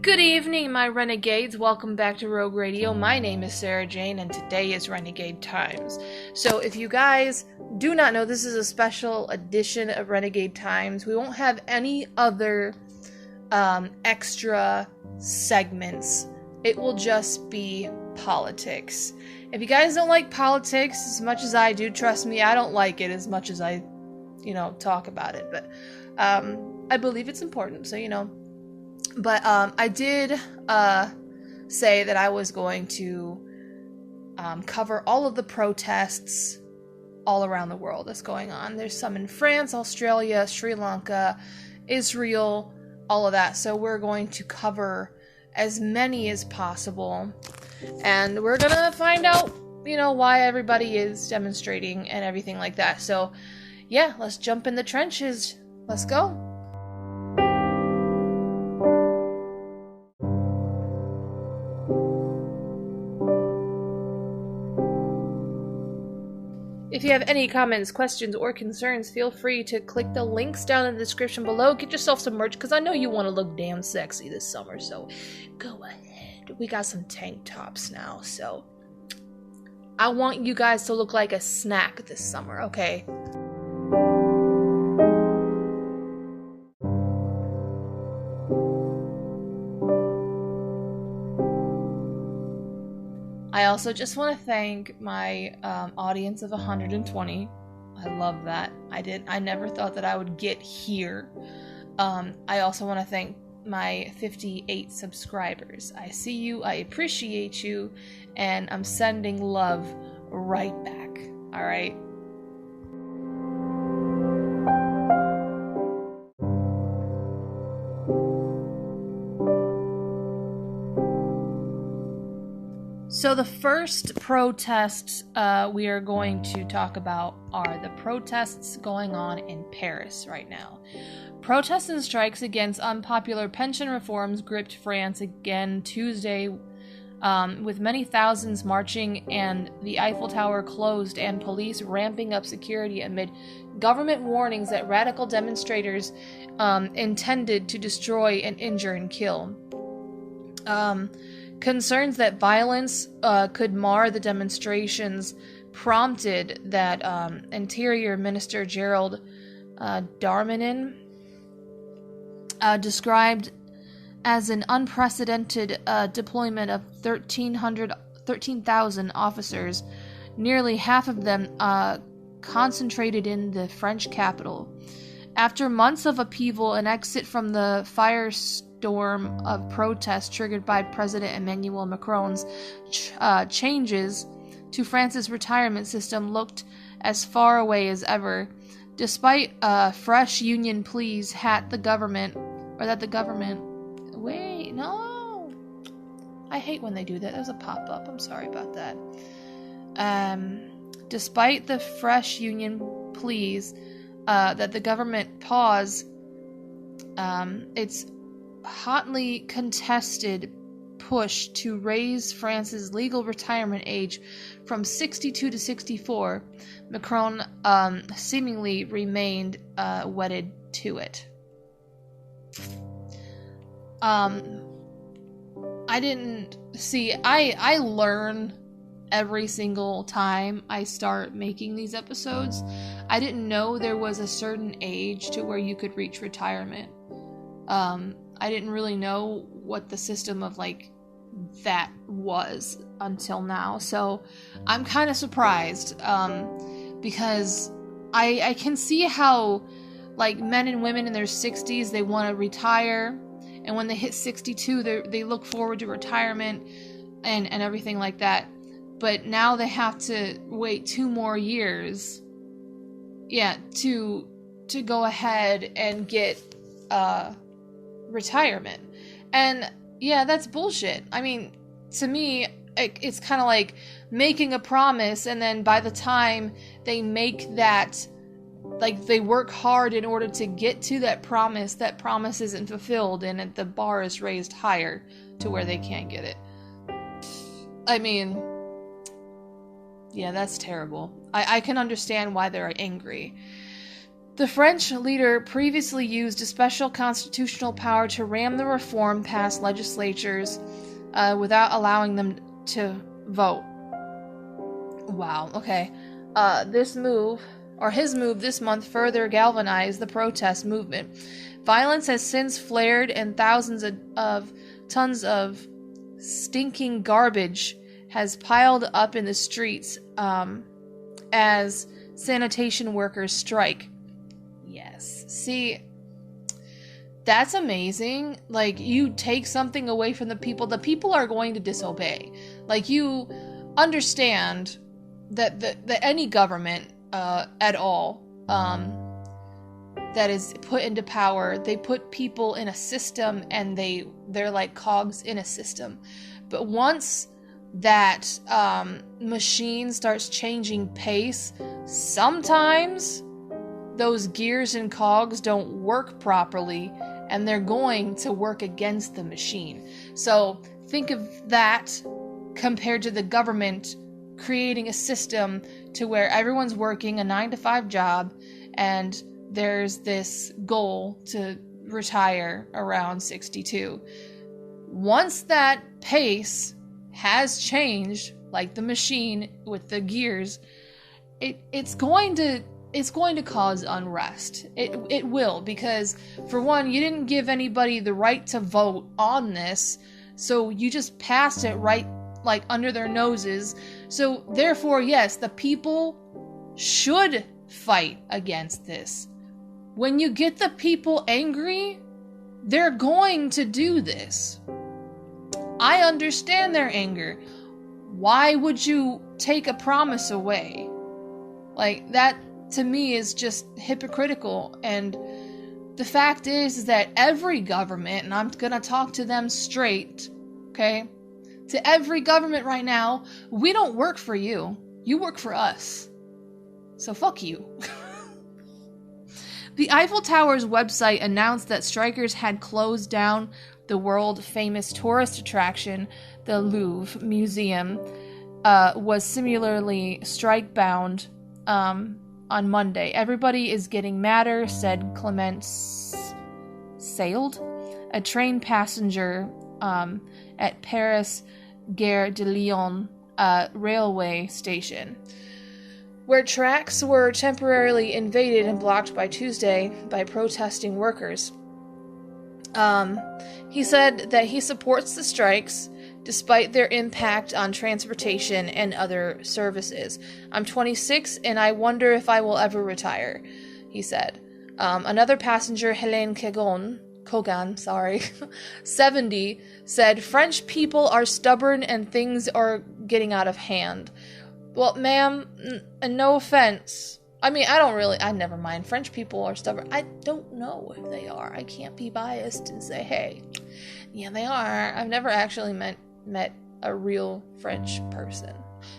Good evening, my renegades. Welcome back to Rogue Radio. My name is Sarah Jane, and today is Renegade Times. So if you guys do not know, this is a special edition of Renegade Times. We won't have any other extra segments. It will just be politics. If you guys don't like politics as much as I do, trust me, I don't like it as much as I, talk about it. But I believe it's important, so, But I did say that I was going to cover all of the protests all around the world that's going on. There's some in France, Australia, Sri Lanka, Israel, all of that. So we're going to cover as many as possible. And we're going to find out, why everybody is demonstrating and everything like that. So, yeah, let's jump in the trenches. Let's go. If you have any comments, questions, or concerns, feel free to click the links down in the description below. Get yourself some merch, because I know you want to look damn sexy this summer, so go ahead. We got some tank tops now, so I want you guys to look like a snack this summer, okay? I also just want to thank my audience of 120. I love that. I never thought that I would get here. I also want to thank my 58 subscribers. I see you, I appreciate you, and I'm sending love right back. All right? So the first protests we are going to talk about are the protests going on in Paris right now. Protests and strikes against unpopular pension reforms gripped France again Tuesday, with many thousands marching and the Eiffel Tower closed and police ramping up security amid government warnings that radical demonstrators intended to destroy and injure and kill. Concerns that violence could mar the demonstrations prompted that Interior Minister Gerald Darmanin described as an unprecedented deployment of 13,000 officers, nearly half of them concentrated in the French capital. After months of upheaval, an exit from the firestorm of protests triggered by President Emmanuel Macron's changes to France's retirement system looked as far away as ever. Despite fresh union pleas that the government... Wait, no! I hate when they do that. There's a pop-up. I'm sorry about that. Despite the fresh union pleas that the government pause its hotly contested push to raise France's legal retirement age from 62 to 64, Macron seemingly remained wedded to it. I learn every single time I start making these episodes. I didn't know there was a certain age to where you could reach retirement. I didn't really know what the system of that was until now. So I'm kind of surprised because I can see how men and women in their 60s, they want to retire, and when they hit 62 they look forward to retirement and everything like that. But now they have to wait 2 more years to go ahead and get retirement. And that's bullshit. I mean, to me, it's kind of like making a promise, and then by the time they make that, they work hard in order to get to that promise isn't fulfilled, and the bar is raised higher to where they can't get it. I mean, that's terrible. I can understand why they're angry. The French leader previously used a special constitutional power to ram the reform past legislatures without allowing them to vote. Wow, okay. His move this month further galvanized the protest movement. Violence has since flared and thousands of tons of stinking garbage has piled up in the streets as sanitation workers strike. Yes. See, that's amazing. Like, you take something away from the people are going to disobey. Like, you understand that any government at all that is put into power, they put people in a system and they're like cogs in a system. But once that machine starts changing pace, sometimes those gears and cogs don't work properly and they're going to work against the machine. So think of that compared to the government creating a system to where everyone's working a 9-to-5 job and there's this goal to retire around 62. Once that pace has changed, like the machine with the gears, it's going to cause unrest. It will, because for one, you didn't give anybody the right to vote on this, so you just passed it right like under their noses. So therefore, yes, the people should fight against this. When you get the people angry, they're going to do this. I understand their anger. Why would you take a promise away? Like, that to me is just hypocritical. And the fact is that every government, and I'm gonna talk to them straight, okay? To every government right now, we don't work for you. You work for us. So fuck you. The Eiffel Tower's website announced that strikers had closed down the world-famous tourist attraction, the Louvre Museum, was similarly strike-bound on Monday. Everybody is getting madder, said Clement Sailed, a train passenger at Paris Gare de Lyon railway station, where tracks were temporarily invaded and blocked by Tuesday by protesting workers. He said that he supports the strikes despite their impact on transportation and other services. I'm 26 and I wonder if I will ever retire, he said. Another passenger, Hélène Kogan, 70, said French people are stubborn and things are getting out of hand. Well, ma'am, no offense. I mean, I never mind. French people are stubborn. I don't know if they are. I can't be biased and say, hey, yeah, they are. I've never actually met a real French person,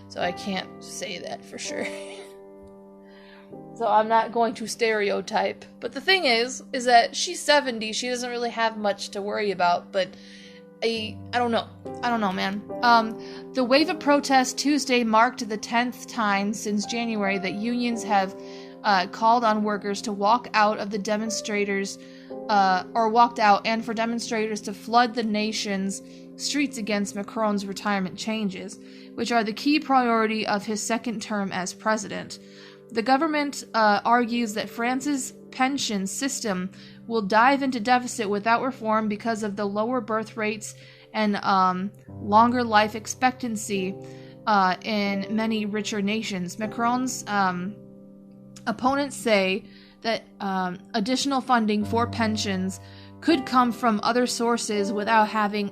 so I can't say that for sure. So I'm not going to stereotype. But the thing is that she's 70. She doesn't really have much to worry about, but I don't know, man. The wave of protest Tuesday marked the 10th time since January that unions have called on workers to walk out of the demonstrators, or walked out, and for demonstrators to flood the nation's streets against Macron's retirement changes, which are the key priority of his second term as president. The government argues that France's pension system will dive into deficit without reform because of the lower birth rates and longer life expectancy in many richer nations. Macron's opponents say that additional funding for pensions could come from other sources without having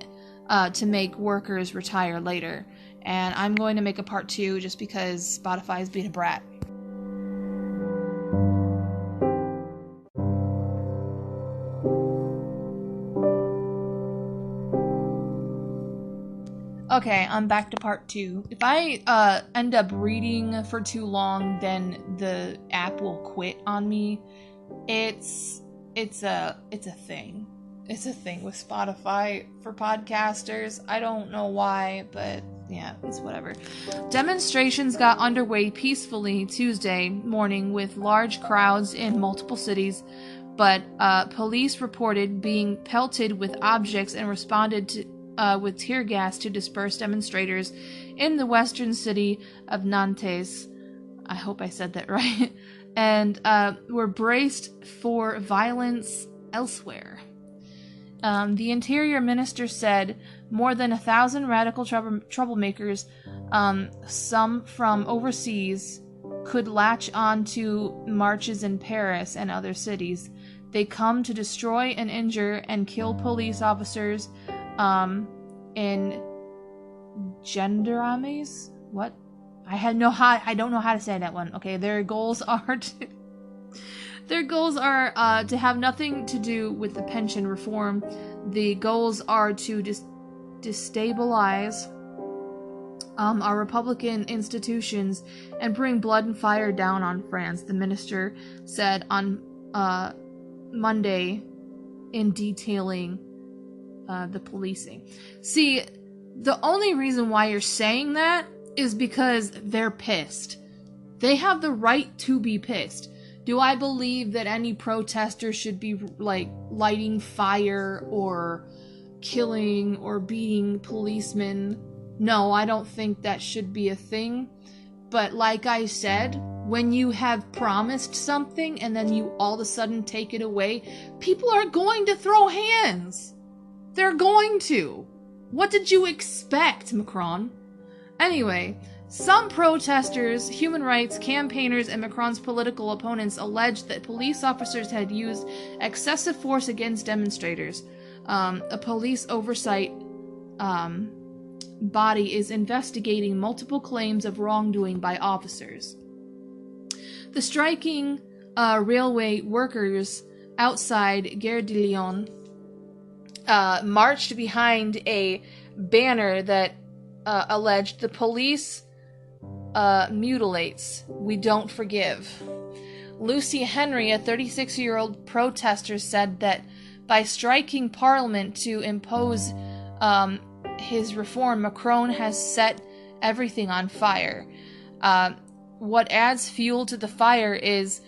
to make workers retire later. And I'm going to make a part 2 just because Spotify is being a brat. Okay, I'm back to part 2. If I end up reading for too long, then the app will quit on me. It's a thing. It's a thing with Spotify for podcasters. I don't know why, but Yeah, it's whatever. Demonstrations got underway peacefully Tuesday morning with large crowds in multiple cities, but police reported being pelted with objects and responded to, with tear gas to disperse demonstrators in the western city of Nantes. I hope I said that right. And were braced for violence elsewhere. The Interior Minister said more than 1,000 radical troublemakers, some from overseas, could latch on to marches in Paris and other cities. They come to destroy and injure and kill police officers in gendarmes? What? I don't know how to say that one. Okay, their goals are to have nothing to do with the pension reform. The goals are to destabilize our Republican institutions and bring blood and fire down on France, the minister said on Monday in detailing the policing. See, the only reason why you're saying that is because they're pissed. They have the right to be pissed. Do I believe that any protester should be, like, lighting fire or killing or beating policemen? No, I don't think that should be a thing. But like I said, when you have promised something and then you all of a sudden take it away, people are going to throw hands. They're going to. What did you expect, Macron? Anyway, some protesters, human rights campaigners, and Macron's political opponents alleged that police officers had used excessive force against demonstrators. A police oversight body is investigating multiple claims of wrongdoing by officers. The striking railway workers outside Gare de Lyon marched behind a banner that alleged the police mutilates. We don't forgive. Lucy Henry, a 36-year-old protester, said that by striking Parliament to impose his reform, Macron has set everything on fire. What adds fuel to the fire is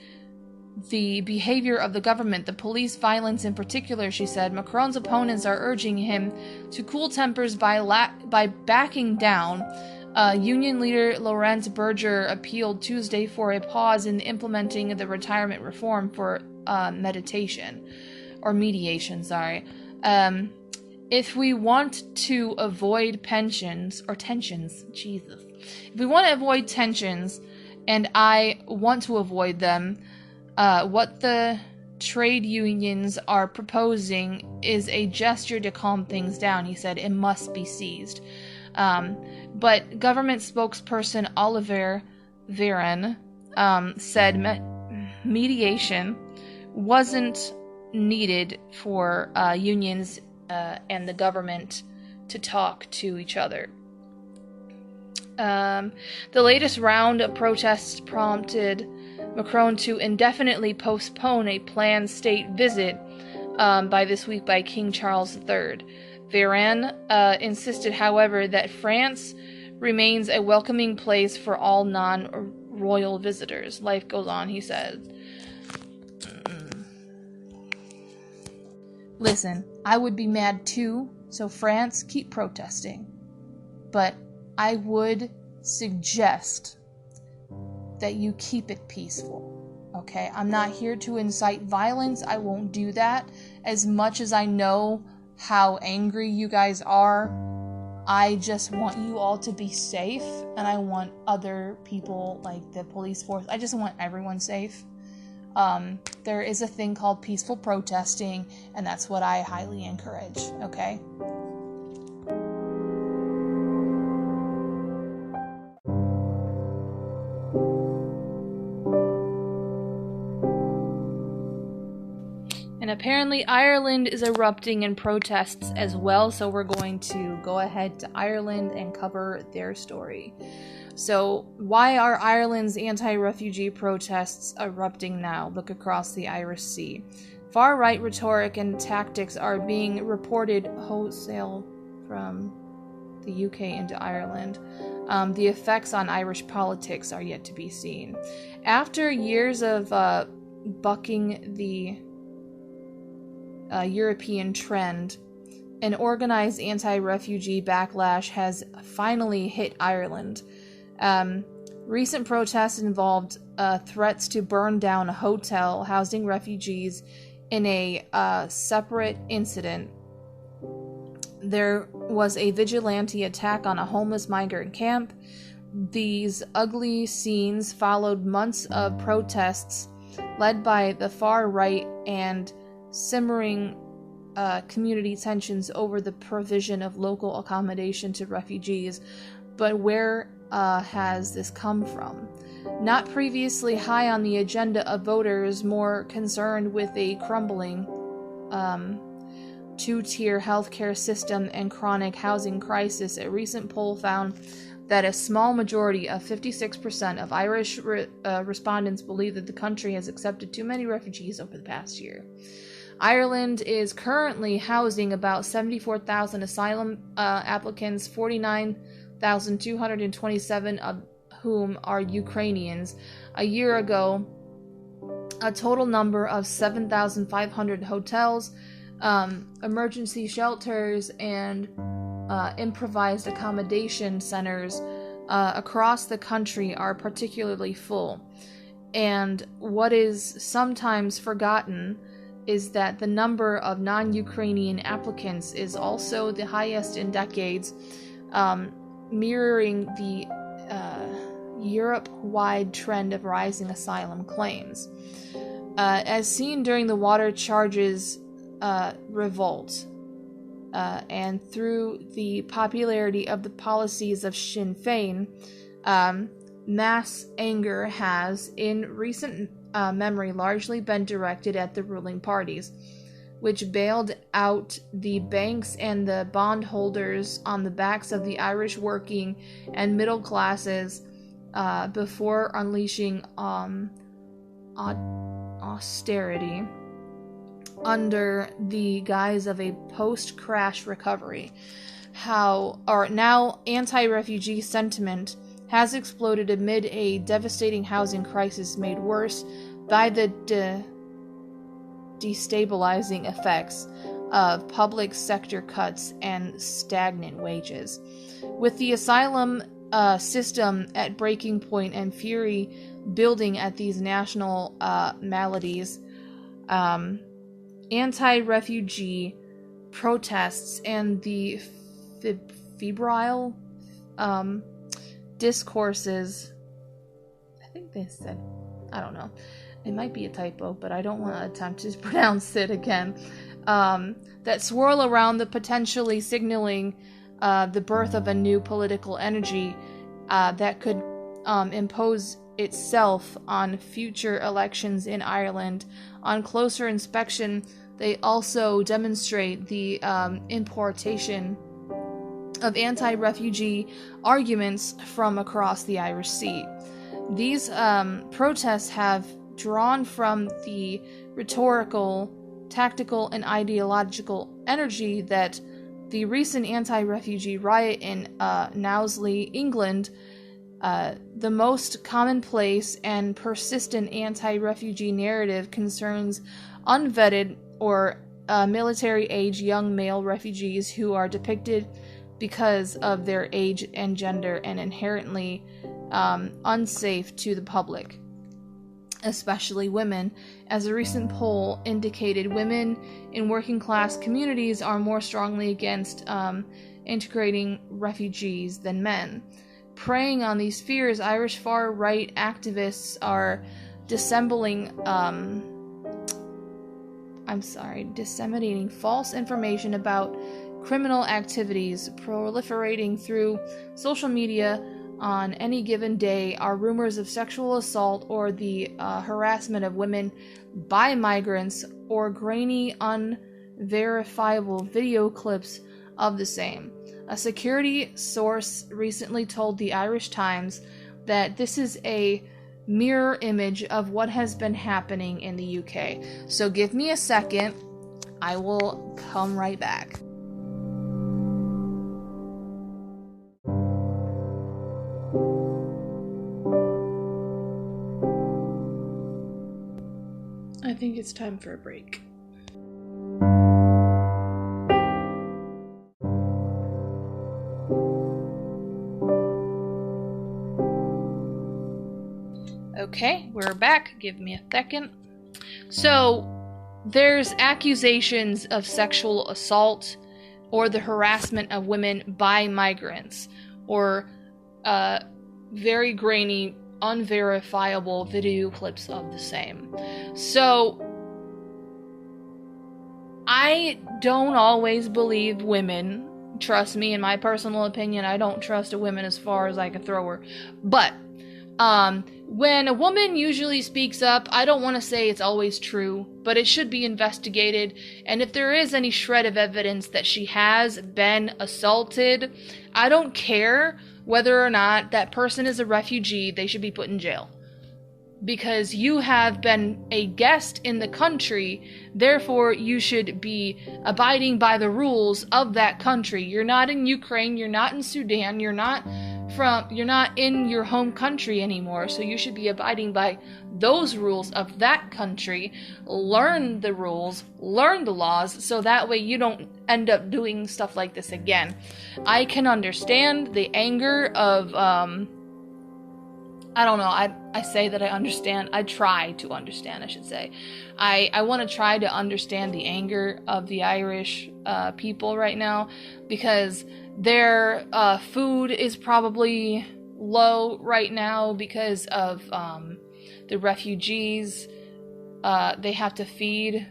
the behavior of the government, the police violence in particular, she said. Macron's opponents are urging him to cool tempers by backing down. Union leader Laurent Berger appealed Tuesday for a pause in implementing the retirement reform for mediation. If we want to avoid tensions, if we want to avoid tensions, and I want to avoid them, what the trade unions are proposing is a gesture to calm things down, he said. It must be seized. But government spokesperson Olivier Véran said mediation wasn't needed for unions and the government to talk to each other. The latest round of protests prompted Macron to indefinitely postpone a planned state visit by this week by King Charles III. Véran insisted, however, that France remains a welcoming place for all non-royal visitors. Life goes on, he said. Listen, I would be mad too, so France, keep protesting. But I would suggest that you keep it peaceful, okay? I'm not here to incite violence. I won't do that. As much as I know how angry you guys are, I just want you all to be safe, and I want other people, like the police force, I just want everyone safe. There is a thing called peaceful protesting, and that's what I highly encourage, okay? And apparently Ireland is erupting in protests as well, so we're going to go ahead to Ireland and cover their story. So, why are Ireland's anti-refugee protests erupting now? Look across the Irish Sea. Far-right rhetoric and tactics are being reported wholesale from the UK into Ireland. The effects on Irish politics are yet to be seen. After years of bucking the European trend, an organized anti-refugee backlash has finally hit Ireland. Recent protests involved threats to burn down a hotel housing refugees in a separate incident. There was a vigilante attack on a homeless migrant camp. These ugly scenes followed months of protests led by the far right and simmering community tensions over the provision of local accommodation to refugees. But where has this come from? Not previously high on the agenda of voters, more concerned with a crumbling two-tier healthcare system and chronic housing crisis, a recent poll found that a small majority of 56% of Irish respondents believe that the country has accepted too many refugees over the past year. Ireland is currently housing about 74,000 asylum applicants, 49,227 of whom are Ukrainians. A year ago, a total number of 7,500 hotels, emergency shelters, and improvised accommodation centers across the country are particularly full. And what is sometimes forgotten is that the number of non-Ukrainian applicants is also the highest in decades, mirroring the Europe-wide trend of rising asylum claims. As seen during the water charges revolt, and through the popularity of the policies of Sinn Féin, mass anger has, in recent memory, largely been directed at the ruling parties, which bailed out the banks and the bondholders on the backs of the Irish working and middle classes before unleashing austerity under the guise of a post-crash recovery. Now anti-refugee sentiment has exploded amid a devastating housing crisis made worse by the destabilizing effects of public sector cuts and stagnant wages. With the asylum system at breaking point and fury building at these national maladies, anti-refugee protests and the febrile discourses, I think they said, I don't know, it might be a typo, but I don't want to attempt to pronounce it again, that swirl around the potentially signaling the birth of a new political energy that could impose itself on future elections in Ireland. On closer inspection, they also demonstrate the importation of anti-refugee arguments from across the Irish Sea. These protests have drawn from the rhetorical, tactical, and ideological energy that the recent anti-refugee riot in Knowsley, England, the most commonplace and persistent anti-refugee narrative concerns unvetted or military-age young male refugees who are depicted because of their age and gender and inherently unsafe to the public, especially women. As a recent poll indicated, women in working-class communities are more strongly against integrating refugees than men. Preying on these fears, Irish far-right activists are disseminating false information about criminal activities proliferating through social media. On any given day are rumors of sexual assault or the harassment of women by migrants, or grainy, unverifiable video clips of the same. A security source recently told the Irish Times that this is a mirror image of what has been happening in the UK. So give me a second. I will come right back. I think it's time for a break. Okay, we're back. Give me a second. So, there's accusations of sexual assault or the harassment of women by migrants, or very grainy, unverifiable video clips of the same. So, I don't always believe women. Trust me, in my personal opinion, I don't trust a woman as far as I can throw her. But when a woman usually speaks up, I don't want to say it's always true, but it should be investigated. And if there is any shred of evidence that she has been assaulted, I don't care whether or not that person is a refugee, they should be put in jail. Because you have been a guest in the country, therefore you should be abiding by the rules of that country. You're not in Ukraine, you're not in Sudan, you're not in your home country anymore, so you should be abiding by those rules of that country. Learn the rules, learn the laws, so that way you don't end up doing stuff like this again. I can understand the anger of, I don't know, I say that I understand, I try to understand, I should say. I want to try to understand the anger of the Irish people right now, because their food is probably low right now because of the refugees. They have to feed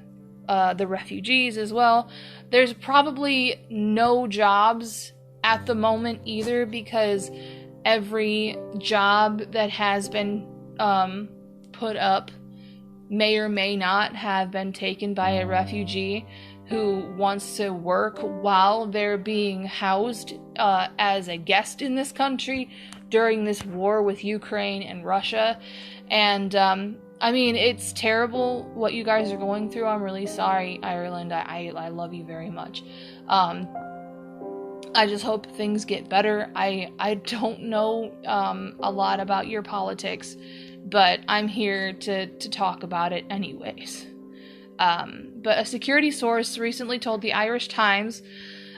the refugees as well. There's probably no jobs at the moment either, because every job that has been put up may or may not have been taken by a refugee who wants to work while they're being housed as a guest in this country during this war with Ukraine and Russia. And I mean, it's terrible what you guys are going through. I'm really sorry, Ireland. I love you very much. I just hope things get better. I don't know a lot about your politics, but I'm here to talk about it anyways. But a security source recently told the Irish Times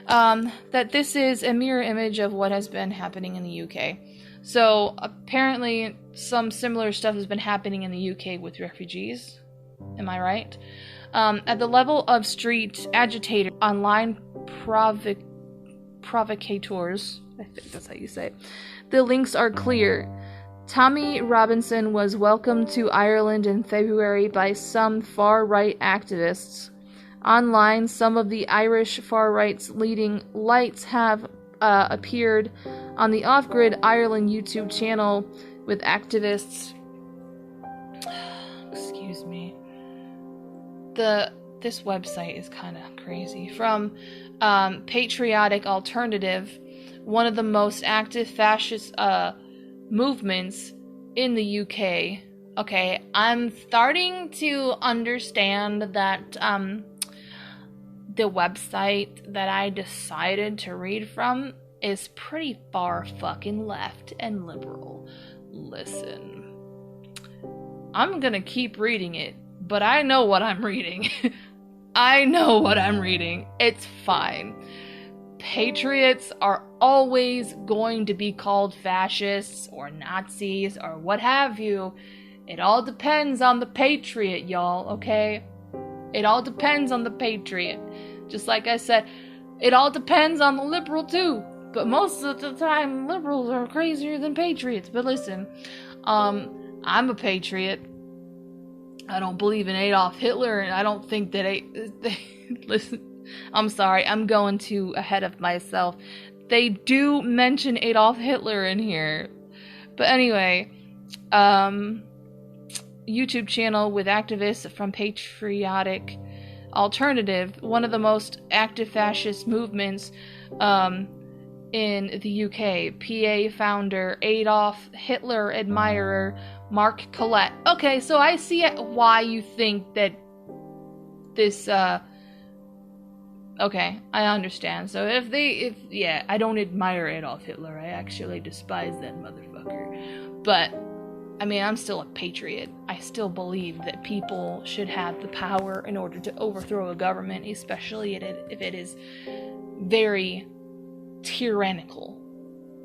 that this is a mirror image of what has been happening in the UK. So apparently some similar stuff has been happening in the UK with refugees. Am I right? At the level of street agitators, online provocateurs, I think that's how you say it, the links are clear. Tommy Robinson was welcomed to Ireland in February by some far-right activists. Online, some of the Irish far-right's leading lights have appeared on the Off-Grid Ireland YouTube channel with activists. Excuse me. This website is kind of crazy. From Patriotic Alternative, one of the most active fascist movements in the UK. Okay, I'm starting to understand that the website that I decided to read from is pretty far fucking left and liberal. Listen, I'm gonna keep reading it, but I know what I'm reading. I know what I'm reading. It's fine. Patriots are always going to be called fascists or Nazis or what have you. It all depends on the patriot, y'all, okay? It all depends on the patriot. Just like I said, it all depends on the liberal too. But most of the time, liberals are crazier than patriots. But listen, I'm a patriot. I don't believe in Adolf Hitler, and I don't think that listen, I'm sorry, I'm going too ahead of myself. They do mention Adolf Hitler in here. But anyway, YouTube channel with activists from Patriotic Alternative, one of the most active fascist movements in the UK. PA founder, Adolf Hitler admirer, Mark Collette. Okay, so I see why you think that this, okay, I understand. So yeah, I don't admire Adolf Hitler. I actually despise that motherfucker. But I mean, I'm still a patriot. I still believe that people should have the power in order to overthrow a government, especially if it is very tyrannical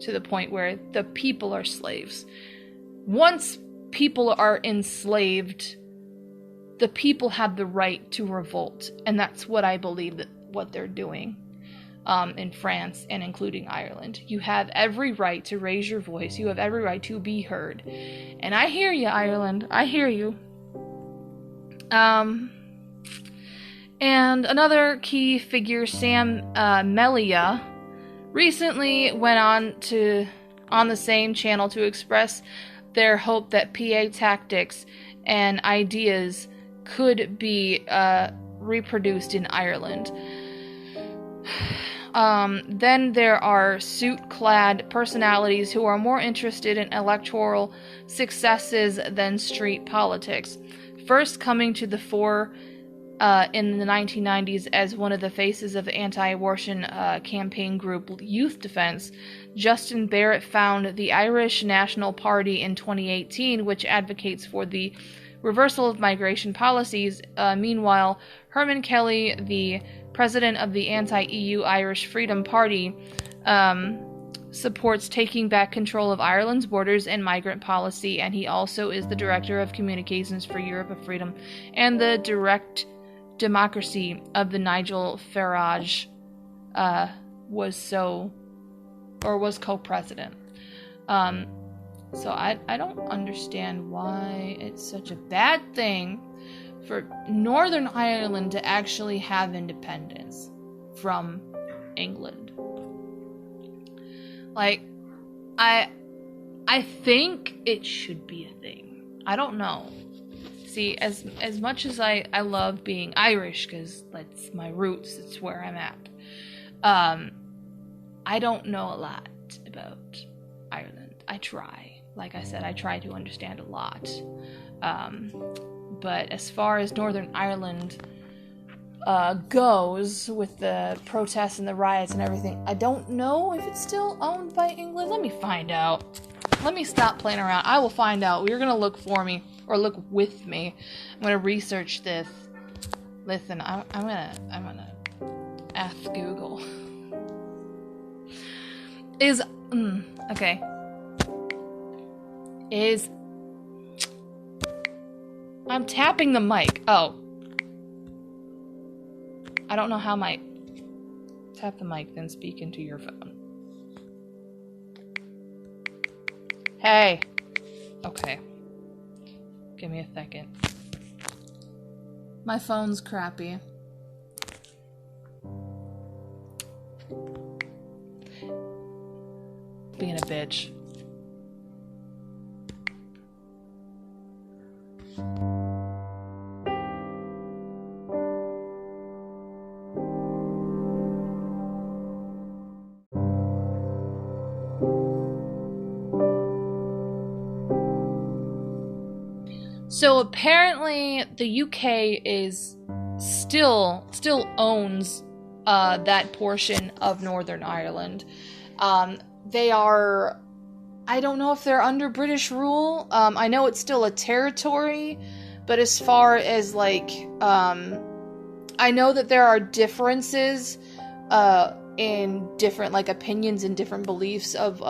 to the point where the people are slaves. Once people are enslaved, the people have the right to revolt, and that's what I believe that what they're doing in France and including Ireland. You have every right to raise your voice. You have every right to be heard. And I hear you, Ireland. I hear you. And another key figure, Sam Melia, recently went on the same channel to express their hope that PA tactics and ideas could be reproduced in Ireland. Then there are suit-clad personalities who are more interested in electoral successes than street politics. First coming to the fore in the 1990s as one of the faces of the anti-abortion campaign group Youth Defense, Justin Barrett found the Irish National Party in 2018, which advocates for the reversal of migration policies. Meanwhile, Herman Kelly, the president of the anti-EU Irish Freedom Party, supports taking back control of Ireland's borders and migrant policy, and he also is the director of communications for Europe of Freedom and the direct democracy of the Nigel Farage was co-president. So I don't understand why it's such a bad thing for Northern Ireland to actually have independence from England. Like, I think it should be a thing. I don't know. See, as much as I love being Irish, because that's my roots, it's where I'm at, I don't know a lot about Ireland. I try. Like I said, I try to understand a lot. But as far as Northern Ireland goes, with the protests and the riots and everything, I don't know if it's still owned by England. Let me find out. Let me stop playing around. I will find out. You're gonna look for me, or look with me. I'm gonna research this. Listen, I'm gonna ask Google. Okay. I'm tapping the mic. Oh. I don't know how my... Tap the mic, then speak into your phone. Hey. Okay. Give me a second. My phone's crappy. Being a bitch. So apparently the UK is still owns that portion of Northern Ireland. They are, I don't know if they're under British rule. I know it's still a territory, but as far as like, I know that there are differences in different like opinions and different beliefs of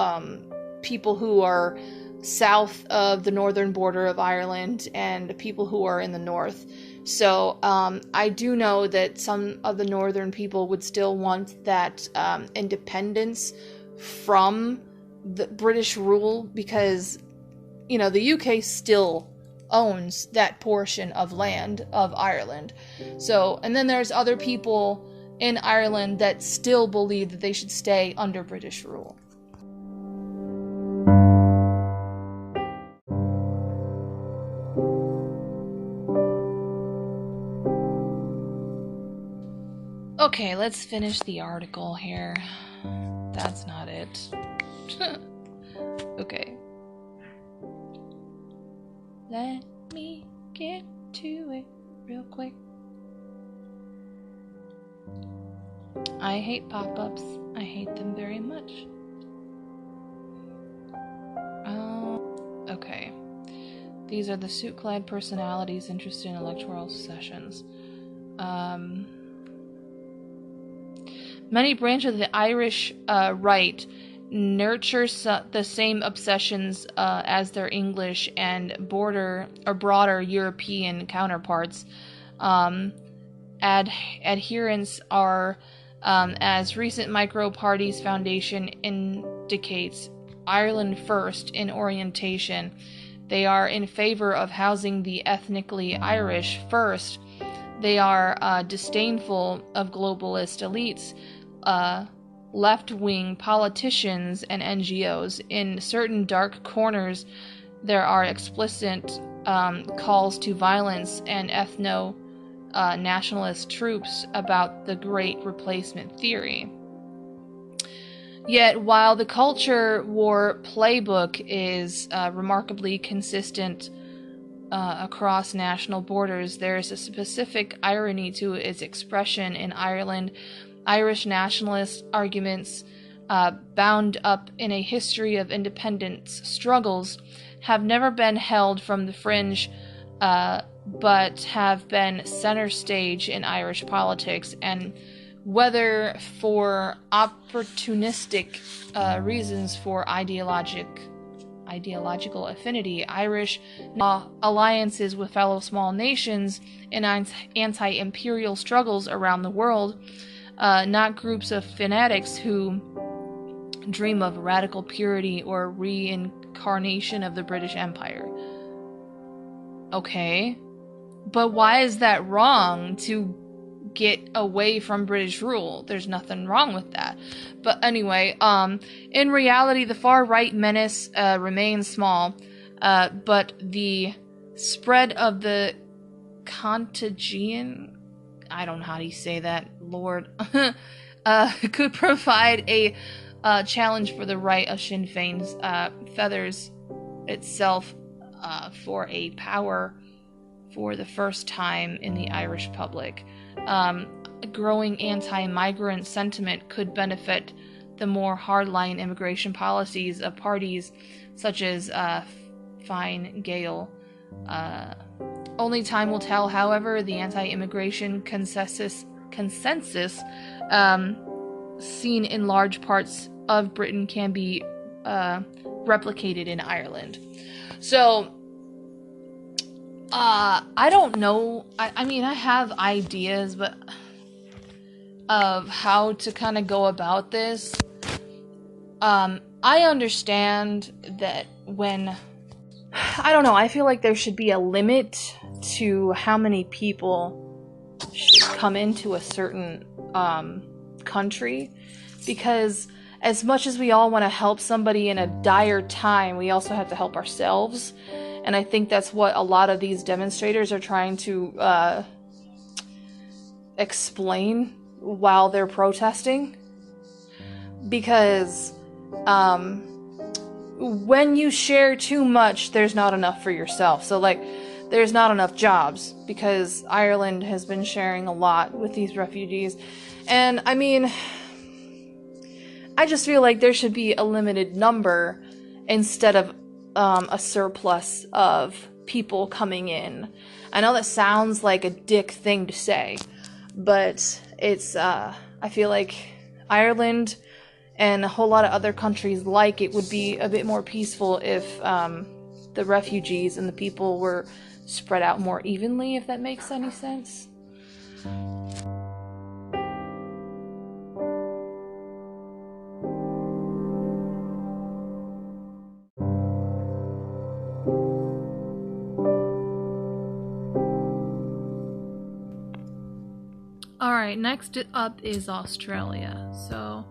people who are south of the northern border of Ireland and people who are in the north. So I do know that some of the northern people would still want that independence from the British rule, because, you know, the UK still owns that portion of land of Ireland. So, and then there's other people in Ireland that still believe that they should stay under British rule. Okay, let's finish the article here. That's not it. Okay. Let me get to it real quick. I hate pop-ups. I hate them very much. Okay. These are the suit-clad personalities interested in electoral sessions. Many branches of the Irish right nurture the same obsessions as their English and broader European counterparts. Adherents are, as recent Micro-Parties Foundation indicates, Ireland first in orientation. They are in favor of housing the ethnically Irish first. They are disdainful of globalist elites, left-wing politicians, and NGOs. In certain dark corners, there are explicit calls to violence and ethno-nationalist troops about the Great Replacement theory. Yet, while the culture war playbook is remarkably consistent across national borders, there is a specific irony to its expression in Ireland. Irish nationalist arguments, bound up in a history of independence struggles, have never been held from the fringe, but have been center stage in Irish politics, and whether for opportunistic reasons for ideological affinity, Irish alliances with fellow small nations in anti-imperial struggles around the world, not groups of fanatics who dream of radical purity or reincarnation of the British Empire. Okay, but why is that wrong to get away from British rule? There's nothing wrong with that. But anyway, in reality, the far-right menace remains small, but the spread of the contagion, I don't know how to say that, Lord, could provide a challenge for the right of Sinn Féin's feathers itself for a power for the first time in the Irish public. Growing anti-migrant sentiment could benefit the more hardline immigration policies of parties such as Fine Gael. Only time will tell, however. The anti-immigration consensus seen in large parts of Britain can be replicated in Ireland. So, I don't know. I mean, I have ideas, but of how to kind of go about this. I understand that when, I don't know, I feel like there should be a limit to how many people should come into a certain country, because as much as we all want to help somebody in a dire time, we also have to help ourselves. And I think that's what a lot of these demonstrators are trying to explain while they're protesting. Because when you share too much, there's not enough for yourself. So, like, there's not enough jobs, because Ireland has been sharing a lot with these refugees. And, I mean, I just feel like there should be a limited number instead of a surplus of people coming in. I know that sounds like a dick thing to say, but it's, I feel like Ireland and a whole lot of other countries like it would be a bit more peaceful if the refugees and the people were spread out more evenly, if that makes any sense. Alright, next up is Australia. So,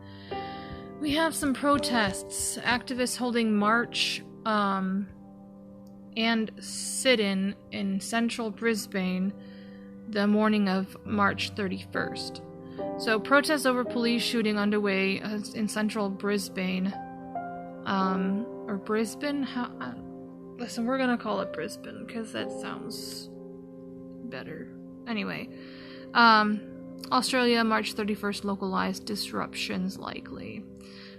we have some protests. Activists holding march and sit-in in central Brisbane the morning of March 31st. So, protests over police shooting underway in central Brisbane. Or Brisbane? Listen, we're gonna call it Brisbane, because that sounds better. Anyway, Australia, March 31st, localized disruptions likely.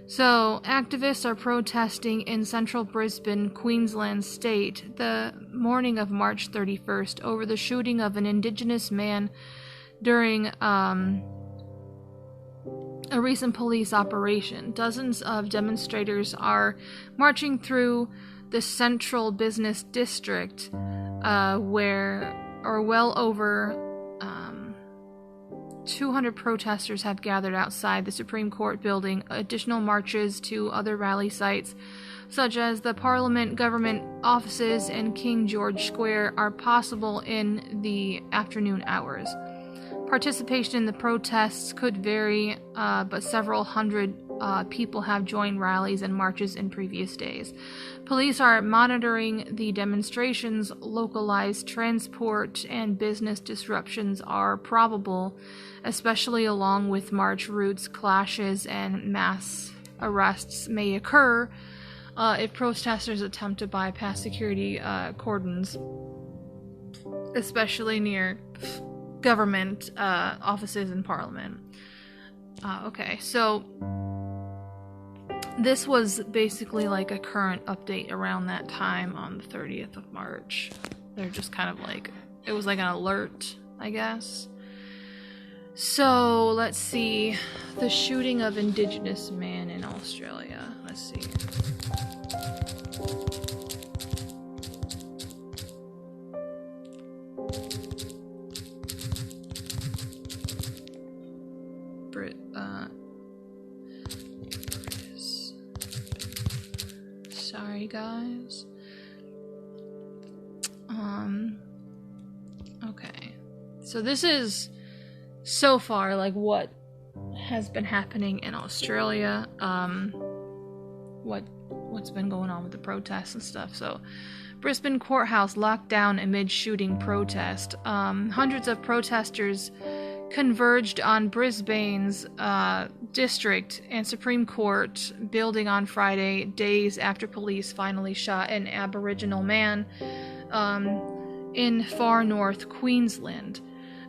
So, activists are protesting in central Brisbane, Queensland state, the morning of March 31st over the shooting of an Indigenous man during a recent police operation. Dozens of demonstrators are marching through the central business district, where well over 200 protesters have gathered outside the Supreme Court building. Additional marches to other rally sites, such as the Parliament, government offices, and King George Square, are possible in the afternoon hours. Participation in the protests could vary, but several hundred people have joined rallies and marches in previous days. Police are monitoring the demonstrations. Localized transport and business disruptions are probable, especially along with march routes. Clashes and mass arrests may occur if protesters attempt to bypass security cordons, especially near government offices and Parliament. Okay, so this was basically like a current update around that time on the 30th of March. They're just kind of like, it was like an alert, I guess. So, let's see. The shooting of Indigenous man in Australia. Let's see. Sorry, guys. Okay. So this is so far like what has been happening in Australia. What's been going on with the protests and stuff. So, Brisbane courthouse locked down amid shooting protest. Hundreds of protesters converged on Brisbane's district and Supreme Court building on Friday, days after police finally shot an Aboriginal man in far north Queensland.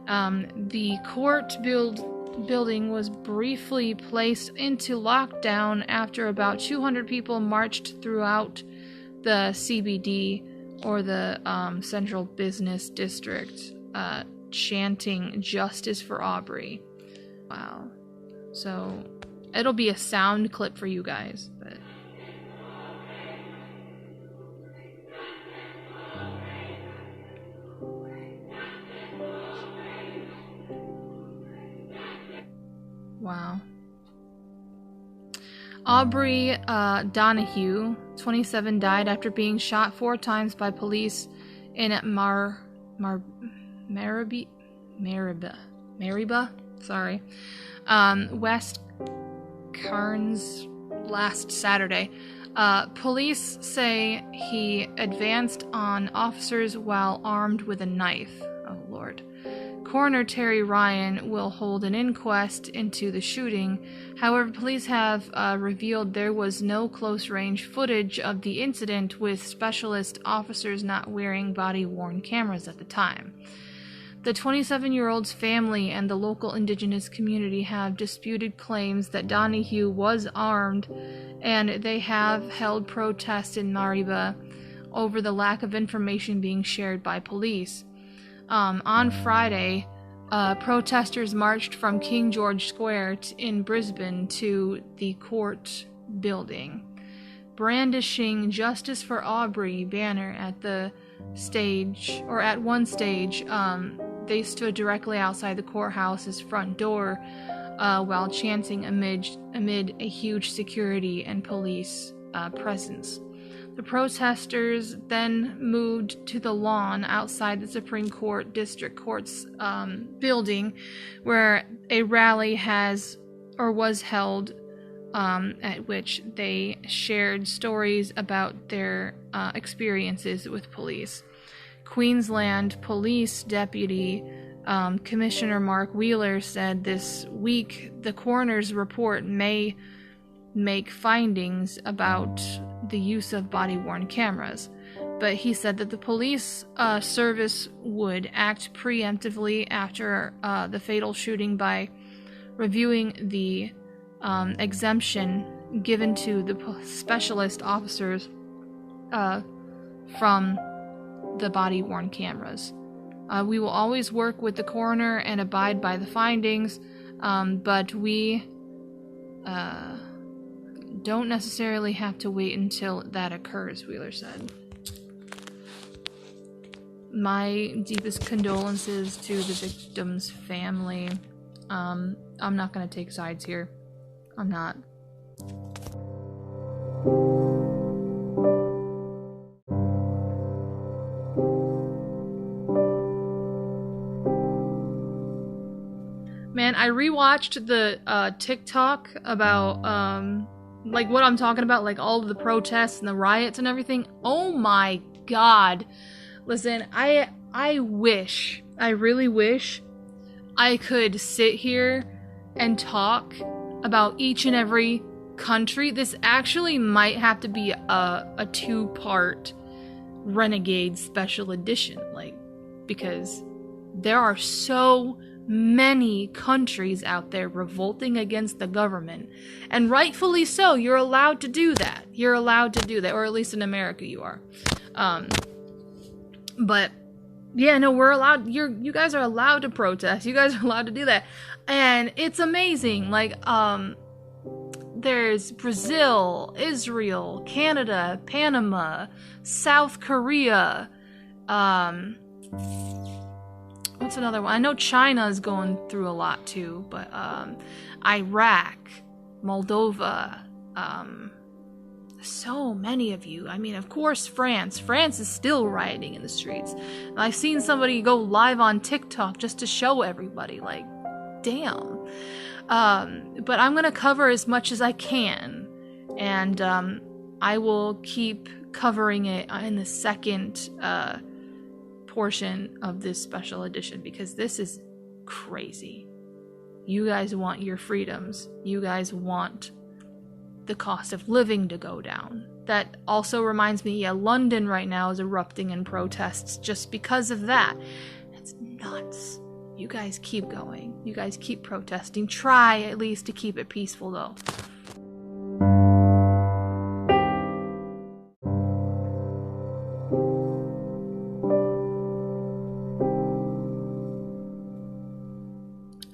The court building was briefly placed into lockdown after about 200 people marched throughout the CBD, or the Central Business District, chanting "Justice for Aubrey." Wow. So it'll be a sound clip for you guys, but wow. Aubrey Donahue, 27, died after being shot 4 times by police in Maribah, West Cairns last Saturday. Police say he advanced on officers while armed with a knife. Oh, Lord. Coroner Terry Ryan will hold an inquest into the shooting. However, police have revealed there was no close-range footage of the incident, with specialist officers not wearing body-worn cameras at the time. The 27-year-old's family and the local Indigenous community have disputed claims that Donahue was armed, and they have held protests in Maribah over the lack of information being shared by police. On Friday, protesters marched from King George Square in Brisbane to the court building, brandishing "Justice for Aubrey" banner at the stage, or at one stage. They stood directly outside the courthouse's front door while chanting amid a huge security and police presence. The protesters then moved to the lawn outside the Supreme Court District Court's building, where a rally was held, at which they shared stories about their experiences with police. Queensland Police Deputy Commissioner Mark Wheeler said this week the coroner's report may make findings about the use of body-worn cameras, but he said that the police service would act preemptively after the fatal shooting by reviewing the exemption given to the specialist officers from the body-worn cameras. We will always work with the coroner and abide by the findings, but we don't necessarily have to wait until that occurs, Wheeler said. My deepest condolences to the victim's family. I'm not gonna take sides here. I'm not. Man, I rewatched the TikTok about like what I'm talking about, like all of the protests and the riots and everything. Oh my god. Listen, I really wish I could sit here and talk about each and every country. This actually might have to be a two-part Renegade special edition, like, because there are so many countries out there revolting against the government, and rightfully so. You're allowed to do that. You're allowed to do that, or at least in America you are. But yeah, no, we're allowed. You guys are allowed to protest. You guys are allowed to do that, and it's amazing. Like, there's Brazil, Israel, Canada, Panama, South Korea. What's another one? I know China is going through a lot too, but Iraq, Moldova, so many of you. I mean, of course, France. France is still rioting in the streets. And I've seen somebody go live on TikTok just to show everybody, like, damn. But I'm gonna cover as much as I can, and I will keep covering it in the second portion of this special edition, because this is crazy. You guys want your freedoms. You guys want the cost of living to go down. That also reminds me, yeah, London right now is erupting in protests just because of that. That's nuts. You guys keep going. You guys keep protesting. Try at least to keep it peaceful, though.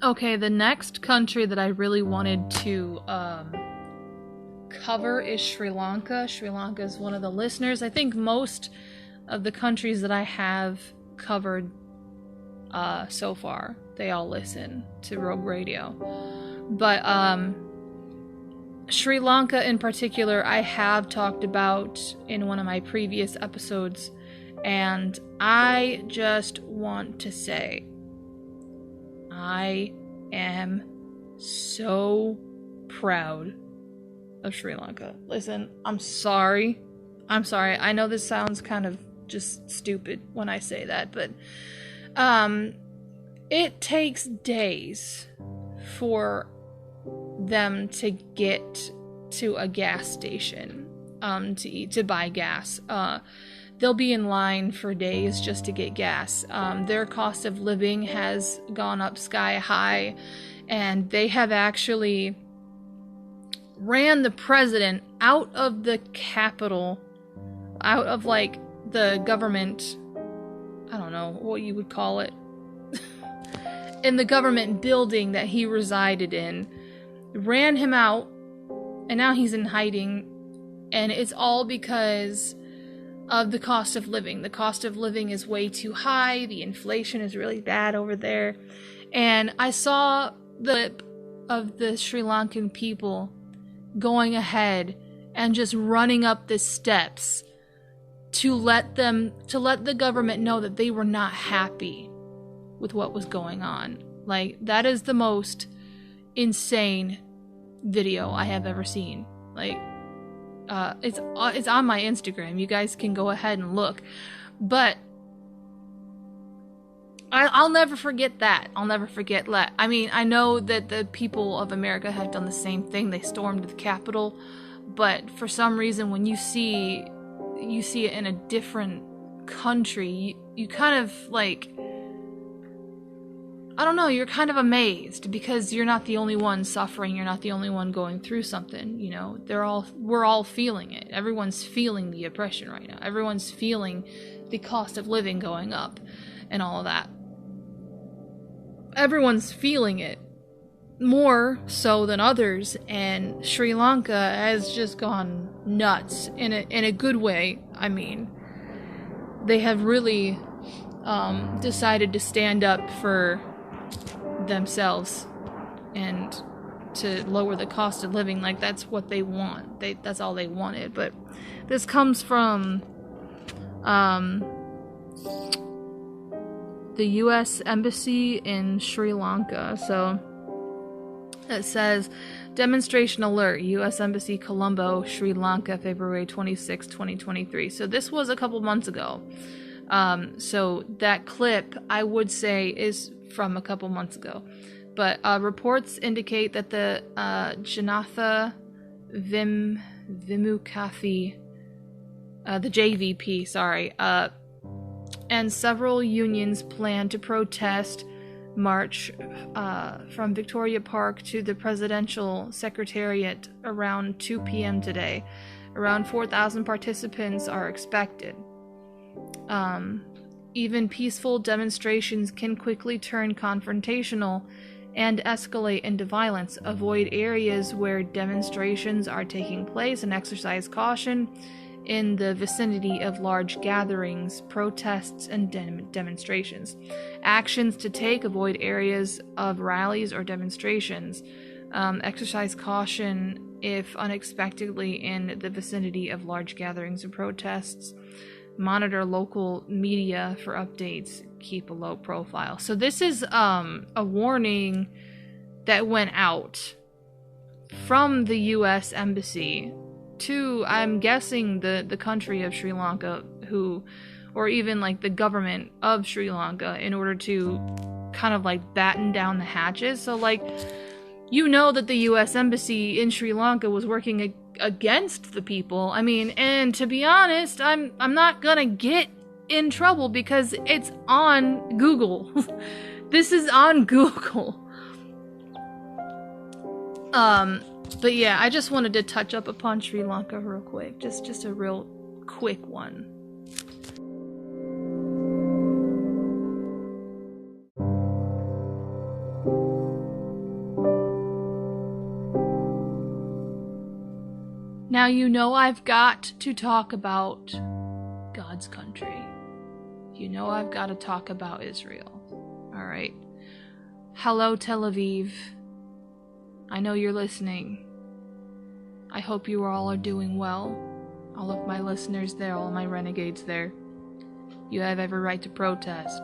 Okay, the next country that I really wanted to cover is Sri Lanka. Sri Lanka is one of the listeners. I think most of the countries that I have covered so far, they all listen to Rogue Radio. But Sri Lanka in particular, I have talked about in one of my previous episodes, and I just want to say, I am so proud of Sri Lanka. Listen, I'm sorry. I know this sounds kind of just stupid when I say that, but it takes days for them to get to a gas station to buy gas. They'll be in line for days just to get gas. Their cost of living has gone up sky high, and they have actually ran the president out of the capital, out of, like, the government, I don't know what you would call it, in the government building that he resided in, ran him out, and now he's in hiding, and it's all because of the cost of living. The cost of living is way too high. The inflation is really bad over there. And I saw the clip of the Sri Lankan people going ahead and just running up the steps to let the government know that they were not happy with what was going on. Like, that is the most insane video I have ever seen. Like, it's on my Instagram. You guys can go ahead and look. But I'll never forget that. I'll never forget that. I mean, I know that the people of America have done the same thing. They stormed the Capitol. But for some reason, when you see it in a different country, you kind of, like, I don't know, you're kind of amazed because you're not the only one suffering, you're not the only one going through something, you know. We're all feeling it. Everyone's feeling the oppression right now. Everyone's feeling the cost of living going up and all of that. Everyone's feeling it more so than others, and Sri Lanka has just gone nuts in a good way. I mean, they have really decided to stand up for themselves and to lower the cost of living. Like, that's what they want. That's all they wanted. But this comes from the U.S. Embassy in Sri Lanka. So it says, demonstration alert, U.S. Embassy, Colombo, Sri Lanka, February 26, 2023. So this was a couple months ago. So that clip, I would say, is from a couple months ago. But reports indicate that the Janatha Vimukathy, the JVP, and several unions plan to protest march from Victoria Park to the Presidential Secretariat around 2 p.m. today. Around 4,000 participants are expected. Even peaceful demonstrations can quickly turn confrontational and escalate into violence. Avoid areas where demonstrations are taking place and exercise caution in the vicinity of large gatherings, protests, and demonstrations. Actions to take: avoid areas of rallies or demonstrations. Exercise caution if unexpectedly in the vicinity of large gatherings and protests. Monitor local media for updates. Keep a low profile. So this is a warning that went out from the U.S. Embassy to, I'm guessing, the country of Sri Lanka, or even like the government of Sri Lanka, in order to kind of like batten down the hatches. So like, you know that the U.S. Embassy in Sri Lanka was working against the people. I mean, and to be honest, I'm not gonna get in trouble because it's on Google. This is on Google. But yeah, I just wanted to touch up upon Sri Lanka real quick. Just a real quick one. Now, you know I've got to talk about God's country. You know I've got to talk about Israel. Alright. Hello, Tel Aviv. I know you're listening. I hope you all are doing well. All of my listeners there, all of my renegades there. You have every right to protest.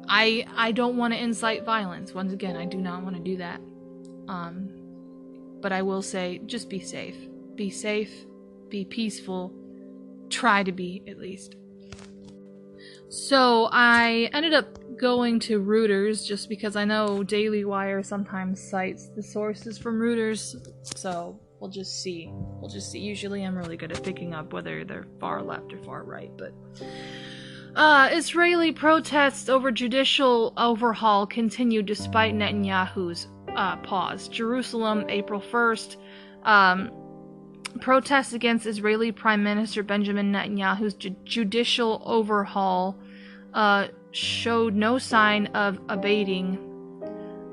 I don't want to incite violence. Once again, I do not want to do that. But I will say, just be safe. Be safe. Be peaceful. Try to be, at least. So I ended up going to Reuters just because I know Daily Wire sometimes cites the sources from Reuters. So we'll just see. Usually I'm really good at picking up whether they're far left or far right. But Israeli protests over judicial overhaul continue despite Netanyahu's pause. Jerusalem, April 1st. Protests against Israeli Prime Minister Benjamin Netanyahu's judicial overhaul showed no sign of abating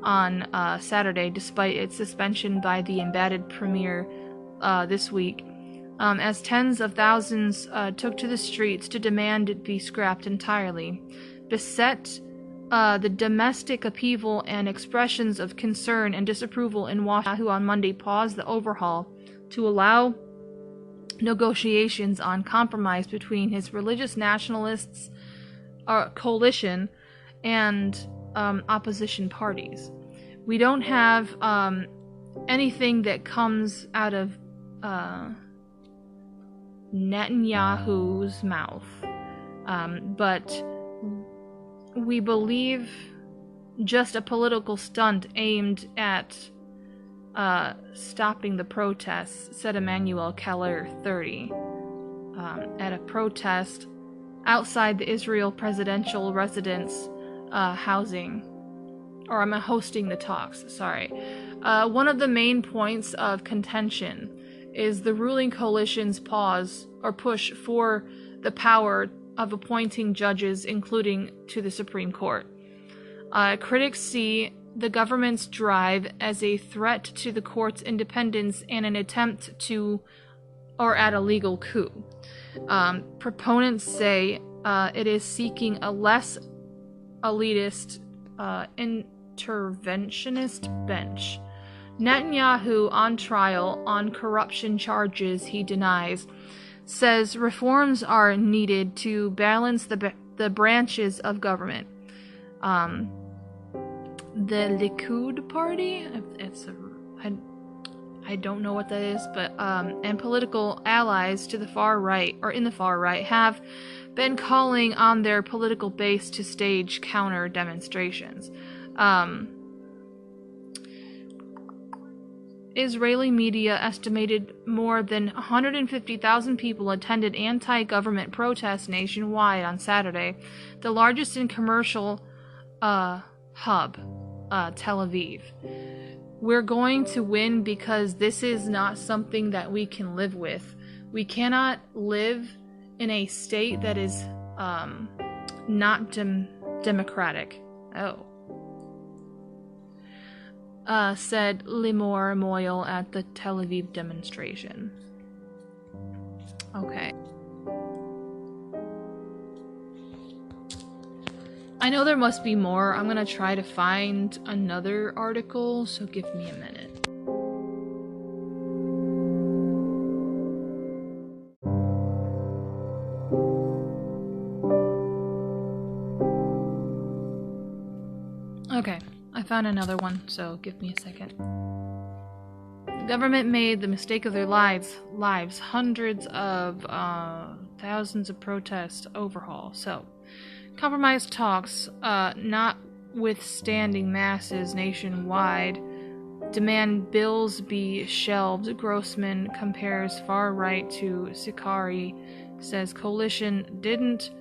on Saturday, despite its suspension by the embattled premier this week, as tens of thousands took to the streets to demand it be scrapped entirely. Beset the domestic upheaval and expressions of concern and disapproval in Washington, on Monday paused the overhaul to allow negotiations on compromise between his religious nationalists coalition and opposition parties. We don't have anything that comes out of Netanyahu's mouth, but we believe just a political stunt aimed at stopping the protests, said Emmanuel Keller, 30, at a protest outside the Israel presidential residence housing, or I'm hosting the talks, sorry. One of the main points of contention is the ruling coalition's pause or push for the power of appointing judges, including to the Supreme Court. Critics see the government's drive as a threat to the court's independence and an attempt at a legal coup. Proponents say it is seeking a less elitist, interventionist bench. Netanyahu, on trial on corruption charges he denies, says reforms are needed to balance the branches of government. The Likud party, I don't know what that is, but and political allies to the far right, or in the far right, have been calling on their political base to stage counter demonstrations. Israeli media estimated more than 150,000 people attended anti-government protests nationwide on Saturday, the largest in commercial hub, Tel Aviv. We're going to win because this is not something that we can live with. We cannot live in a state that is not democratic. Said Limor Moyle at the Tel Aviv demonstration. Okay. I know there must be more. I'm gonna try to find another article, so give me a minute. Okay, I found another one, so give me a second. The government made the mistake of their lives. Hundreds of thousands of protests overhaul. So, compromise talks, notwithstanding masses nationwide, demand bills be shelved. Grossman compares far right to Sikari, says coalition didn't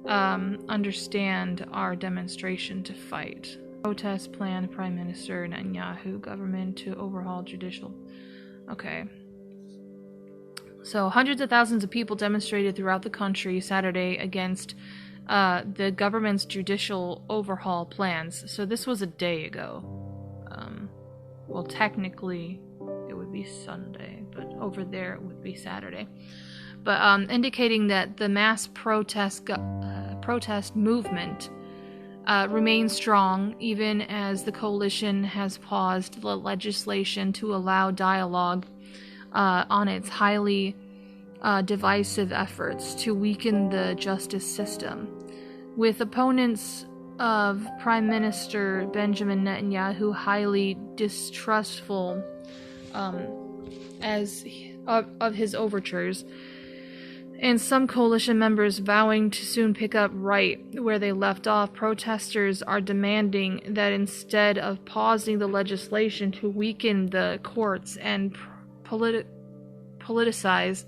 understand our demonstration to fight. Protest plan, Prime Minister Netanyahu government to overhaul judicial. Okay. So hundreds of thousands of people demonstrated throughout the country Saturday against the government's judicial overhaul plans. So this was a day ago. Well, technically it would be Sunday, but over there it would be Saturday. But indicating that the mass protest movement remains strong, even as the coalition has paused the legislation to allow dialogue on its highly divisive efforts to weaken the justice system. With opponents of Prime Minister Benjamin Netanyahu highly distrustful of his overtures, and some coalition members vowing to soon pick up right where they left off, protesters are demanding that instead of pausing the legislation to weaken the courts and politicize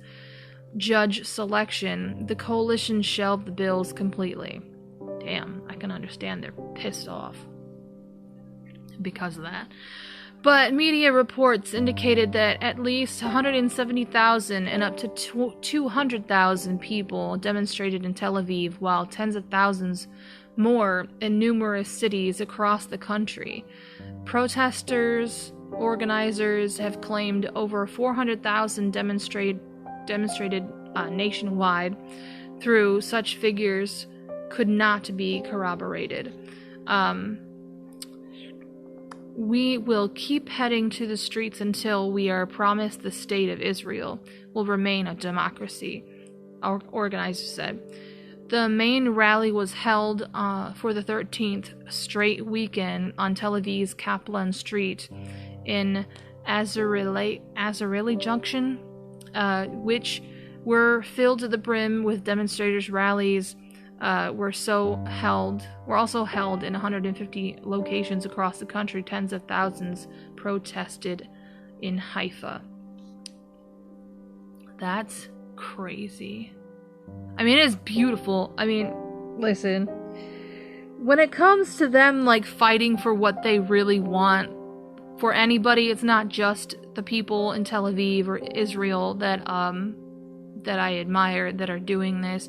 judge selection, the coalition shelved the bills completely. Damn, I can understand they're pissed off because of that. But media reports indicated that at least 170,000 and up to 200,000 people demonstrated in Tel Aviv, while tens of thousands more in numerous cities across the country. Protesters, organizers have claimed over 400,000 demonstrated nationwide, though such figures could not be corroborated. We will keep heading to the streets until we are promised the state of Israel will remain a democracy, our organizers said. The main rally was held for the 13th straight weekend on Tel Aviv's Kaplan Street in Azareli Junction, which were filled to the brim with demonstrators. Rallies were also held in 150 locations across the country. Tens of thousands protested in Haifa. That's crazy. I mean, it is beautiful. I mean, listen, when it comes to them, like, fighting for what they really want for anybody, it's not just the people in Tel Aviv or Israel that I admire that are doing this.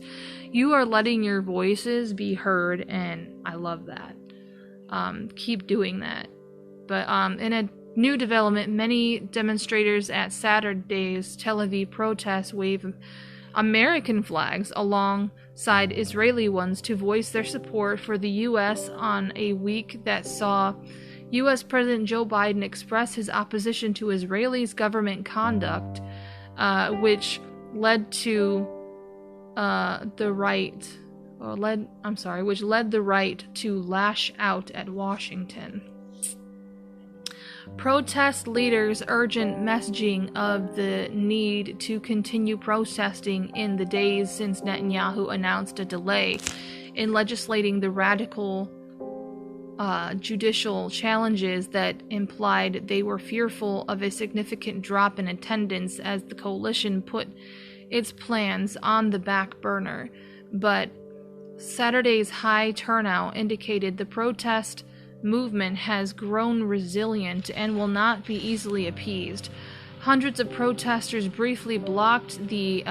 You are letting your voices be heard, and I love that. Keep doing that. But in a new development, many demonstrators at Saturday's Tel Aviv protests wave American flags alongside Israeli ones to voice their support for the U.S. on a week that saw U.S. President Joe Biden express his opposition to Israeli's government conduct, which led the right to lash out at Washington. Protest leaders' urgent messaging of the need to continue protesting in the days since Netanyahu announced a delay in legislating the radical judicial challenges that implied they were fearful of a significant drop in attendance as the coalition put its plans on the back burner. But Saturday's high turnout indicated the protest movement has grown resilient and will not be easily appeased. Hundreds of protesters briefly blocked the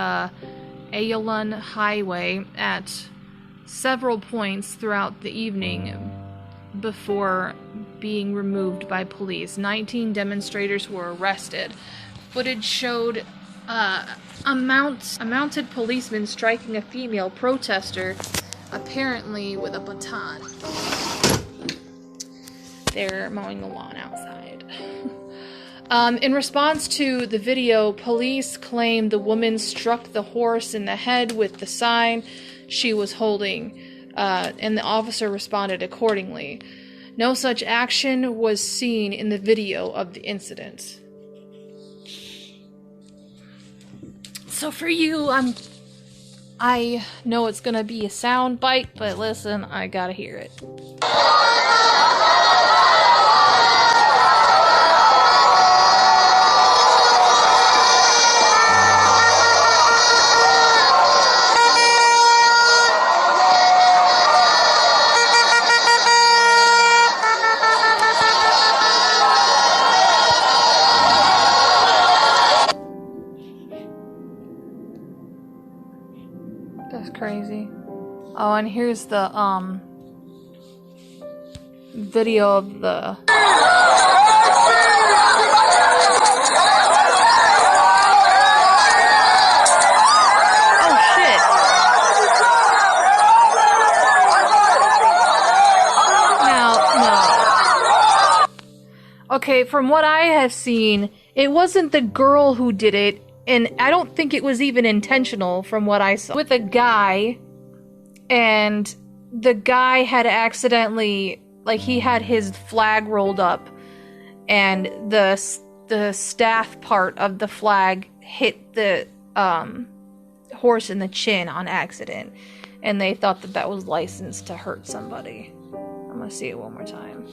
Ayalon Highway at several points throughout the evening before being removed by police. 19 demonstrators were arrested. Footage showed a mounted policeman striking a female protester, apparently with a baton. They're mowing the lawn outside. In response to the video, police claimed the woman struck the horse in the head with the sign she was holding, and the officer responded accordingly. No such action was seen in the video of the incident. So for you, I know it's gonna be a sound bite, but listen, I gotta hear it. That's crazy. Oh, and here's the video of the Okay, from what I have seen, it wasn't the girl who did it, and I don't think it was even intentional from what I saw. With a guy, and the guy had accidentally, like, he had his flag rolled up, and the staff part of the flag hit the horse in the chin on accident, and they thought that that was licensed to hurt somebody. I'm gonna see it one more time.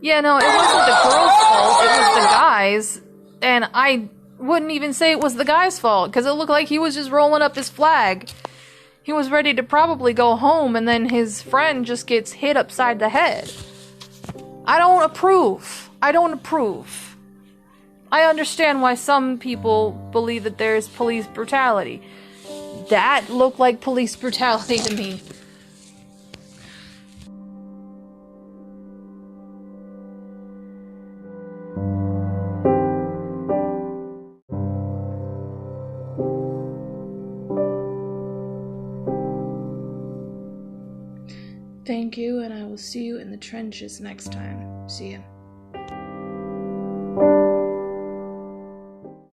Yeah, no, it wasn't the girl's fault, it was the guy's, and I wouldn't even say it was the guy's fault, because it looked like he was just rolling up his flag. He was ready to probably go home, and then his friend just gets hit upside the head. I don't approve. I don't approve. I understand why some people believe that there's police brutality. That looked like police brutality to me. Thank you, and I will see you in the trenches next time. See ya.